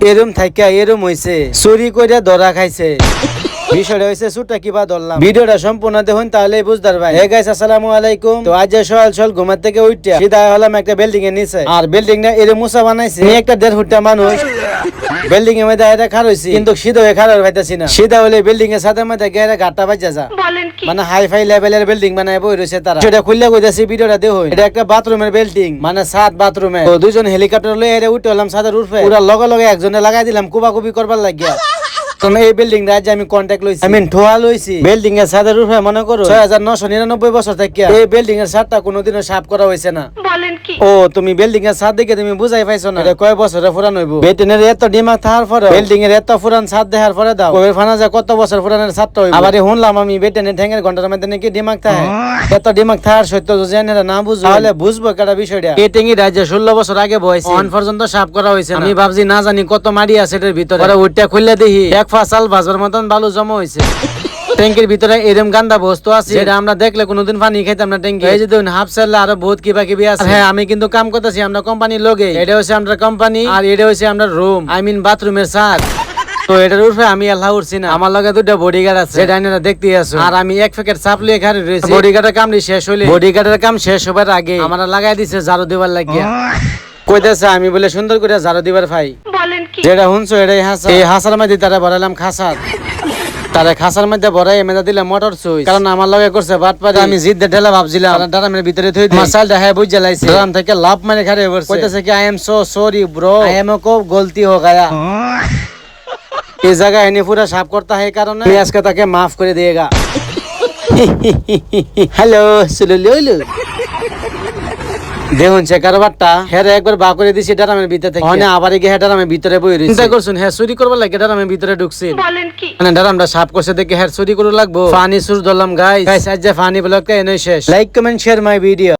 এরম থাইকা এরম হইছে চুরি কইরা ধরা খাইছে। বিষয়টা হইছে সুটা কিবা ধরলাম। ভিডিওটা সম্পূর্ণ দেখুন তাহলে বুঝতে পারবেন। হে গাইস আসসালামু আলাইকুম। তো আজ সকাল ঘুমার থেকে উঠতে সিধা হলাম একটা বিল্ডিং এর নিচে। আর বিল্ডিং টা এরম মুসা বানাইছে। আমি একটা 1.5 ফুট মানুষ বিল্ডিং এর মধ্যে এটা খার হইছি, কিন্তু সিধা হয়ে খার হইতাছি না। সিধা হলে বিল্ডিং এর সাথে মধ্যে গেরা গাট্টা বাজা যা। মানে হাই ফাই লেভেলের বিল্ডিং বানায় বই রইছে তারা। সেটা খুললে কইতাছি ভিডিওটা দেখুন। এটা একটা বাথরুমের বিল্ডিং, মানে 7 বাথরুমে। তো দুইজন হেলিকপ্টার লয়ে এরে উঠে হলাম ছাদের উপরে। পুরা লগে লগে একজনে লাগাই দিলাম কুবাকুবি করবার লাগিয়া। এই বিল্ডিং রাজ্যে আমি কন্টাক্ট লইছি, আমি ঠোয়া লইছি। বিল্ডিং এর ছাদের উপরে মনে করো 6999 বছর থেকে এই বিল্ডিং এর ছাদটা কোনোদিনও সাফ করা হইছে না। বলেন কি? ও তুমি বিল্ডিং এর ছাদ দেখে তুমি বুঝাই পাইছো না এটা কয় বছরে পুরান হইব। বেটেনের এত ডিমাগ থাকার পরে বিল্ডিং এর এত পুরান ছাদ দেখার পরে দাও কবে ফানা যায় কত বছর পুরানের ছাদটা হইব। আবার শুনলাম আমি বেটেনের ঠ্যাঙ্গের ঘন্টার মধ্যে নাকি ডিমাগ থাকে। এত ডিমাগ থাকার সত্য যদি জানেরা না বুঝো তাহলে বুঝবো কেটা বিষয়টা। এই টেঙ্গি রাজ্যে 16 বছর আগে বয়সে অন পর্যন্ত সাফ করা হইছে না। আমি ভাবছি না জানি কত মাড়ি আছে এটার ভিতরে। পরে উঠটা খুললে দেখি এক ফাসাল বাজবার মতন বালু জমা হইছে। ট্যাঙ্কির ভিতরে এরকম গান্দা বস্তু আছে যেটা আমরা দেখলে কোনোদিন পানি খাইতাম না। ট্যাঙ্কি এই যে দেখুন হাফ সেল্লা আরো বহুত কিবা কিবি আছে। হ্যাঁ আমি কিন্তু কাম করতেছি আমরা কোম্পানির লগে। এটা হচ্ছে আমরা কোম্পানি আর এটা হচ্ছে আমরা রুম, আই মিন বাথরুমের ছাদ। তো এটার উপরে আমি আল্লাহ উঠছি না, আমার লগে দুটো বডিগার্ড আছে যেটা আপনারা দেখতে আছো। আর আমি এক প্যাকেট চাপ লিয়ে খারে রয়েছি। বডিগার্ডের কাম শেষ হইলে বডিগার্ডের কাম শেষ হবার আগে আমরা লাগাই দিছে ঝাড়ু দেবার লাগিয়া। কইতেছে আমি বলে সুন্দর করে ঝাড়ু দিবার ভাই। বলেন কি? যেটা শুনছো এটাই হাসা। এই হাসার মধ্যে তারা ভরাইলাম খাসার। তারা খাসার মধ্যে ভরাই মেদা দিলে মোটর সুইচ। কারণ আমার লগে করছে বাট পারে। আমি জিদ দে ঢেলা ভাবছিলাম ড্রামের ভিতরে থই দিই। মাসালটা হ্যাঁ বুঝ জ্বালাইছে। ড্রাম থেকে লাভ মারে খারে পড়ছে। কইতেছে কি I am so sorry bro, I am কো গলতি হো গায়া। এই জায়গা এনে পুরা সাফ করতে হয় কারণে আমি আজকে তাকে মাফ করে দিয়েগা। হ্যালো সুলুলুলু দেখুন সে কারবারটা হেরে একবার বা করে দিছি ড্রামের ভিতরে থেকে। মানে আবার গিয়ে হেডার আমি ভিতরে বই রইছি। চিন্তা করছুন হ্যাঁ চুরি করবার লাগে ড্রামের ভিতরে ঢুকছি। বলেন কি? মানে ড্রামটা সাফ করছে দেখে হ্যাঁ চুরি করে লাগবো। ফানি সুর ধরলাম গাইস। গাইস আজ যে ফানি ব্লগটা এনে শেষ। Like comment share my video.